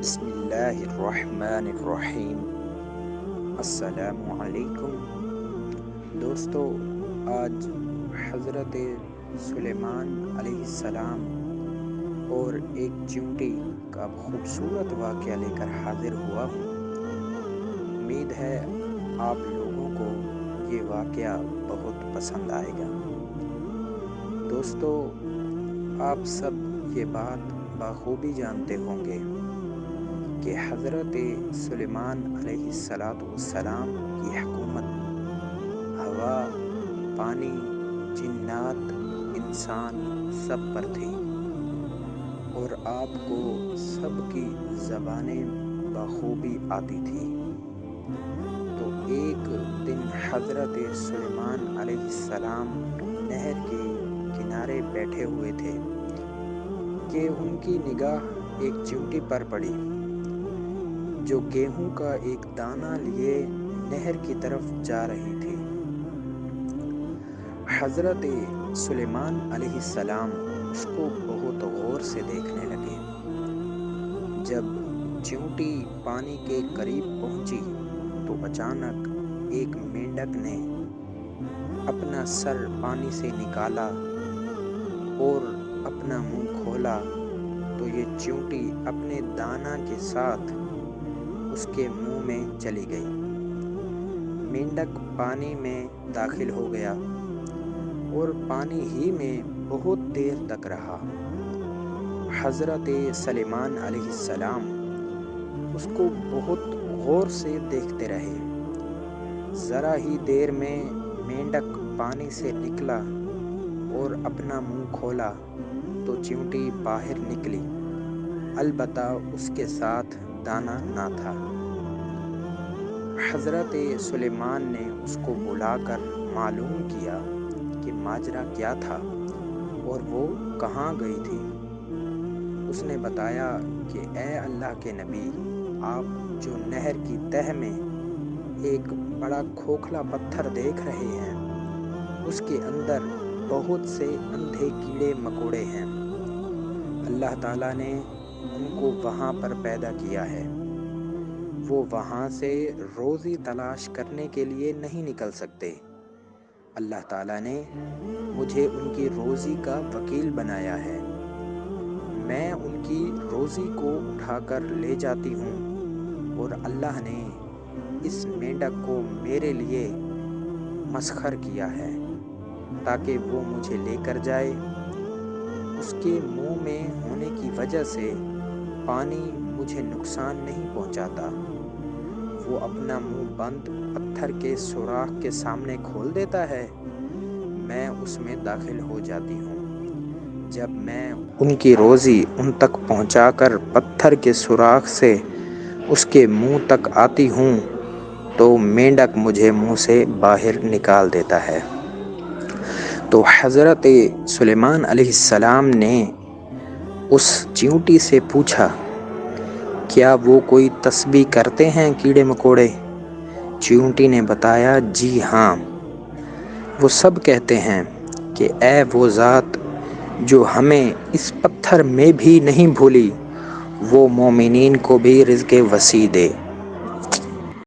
بسم اللہ الرحمن الرحیم۔ السلام علیکم دوستو، آج حضرت سلیمان علیہ السلام اور ایک چیونٹی کا خوبصورت واقعہ لے کر حاضر ہوا ہوں۔ امید ہے آپ لوگوں کو یہ واقعہ بہت پسند آئے گا۔ دوستو، آپ سب یہ بات بخوبی جانتے ہوں گے کہ حضرت سلیمان علیہ السلام کی حکومت ہوا، پانی، جنات، انسان سب پر تھی، اور آپ کو سب کی زبانیں بخوبی آتی تھی۔ تو ایک دن حضرت سلیمان علیہ السلام نہر کے کنارے بیٹھے ہوئے تھے کہ ان کی نگاہ ایک چیونٹی پر پڑی جو گیہوں کا ایک دانہ لیے نہر کی طرف جا رہی تھی۔ حضرت سلیمان علیہ السلام اس کو بہت غور سے دیکھنے لگے۔ جب چیونٹی پانی کے قریب پہنچی تو اچانک ایک مینڈک نے اپنا سر پانی سے نکالا اور اپنا منہ کھولا تو یہ چیونٹی اپنے دانہ کے ساتھ اس کے منہ میں چلی گئی۔ مینڈک پانی میں داخل ہو گیا اور پانی ہی میں بہت دیر تک رہا۔ حضرت سلیمان علیہ السلام اس کو بہت غور سے دیکھتے رہے۔ ذرا ہی دیر میں مینڈک پانی سے نکلا اور اپنا منہ کھولا تو چیونٹی باہر نکلی، البتہ اس کے ساتھ دانہ نہ تھا۔ حضرت سلیمان نے اس کو بلا کر معلوم کیا کہ ماجرا کیا تھا اور وہ کہاں گئی تھی۔ اس نے بتایا کہ اے اللہ کے نبی، آپ جو نہر کی تہہ میں ایک بڑا کھوکھلا پتھر دیکھ رہے ہیں، اس کے اندر بہت سے اندھے کیڑے مکوڑے ہیں۔ اللہ تعالیٰ نے ان کو وہاں پر پیدا کیا ہے۔ وہ وہاں سے روزی تلاش کرنے کے لیے نہیں نکل سکتے۔ اللہ تعالیٰ نے مجھے ان کی روزی کا وکیل بنایا ہے۔ میں ان کی روزی کو اٹھا کر لے جاتی ہوں، اور اللہ نے اس مینڈک کو میرے لیے مسخر کیا ہے تاکہ وہ مجھے لے کر جائے۔ اس کے منہ میں ہونے کی وجہ سے پانی مجھے نقصان نہیں پہنچاتا۔ وہ اپنا منہ بند پتھر کے سوراخ کے سامنے کھول دیتا ہے، میں اس میں داخل ہو جاتی ہوں۔ جب میں ان کی روزی ان تک پہنچا کر پتھر کے سوراخ سے اس کے منہ تک آتی ہوں تو مینڈک مجھے منہ سے باہر نکال دیتا ہے۔ تو حضرت سلیمان علیہ السلام نے اس چیونٹی سے پوچھا، کیا وہ کوئی تسبیح کرتے ہیں کیڑے مکوڑے؟ چیونٹی نے بتایا، جی ہاں، وہ سب کہتے ہیں کہ اے وہ ذات جو ہمیں اس پتھر میں بھی نہیں بھولی، وہ مومنین کو بھی رزق وسیع دے۔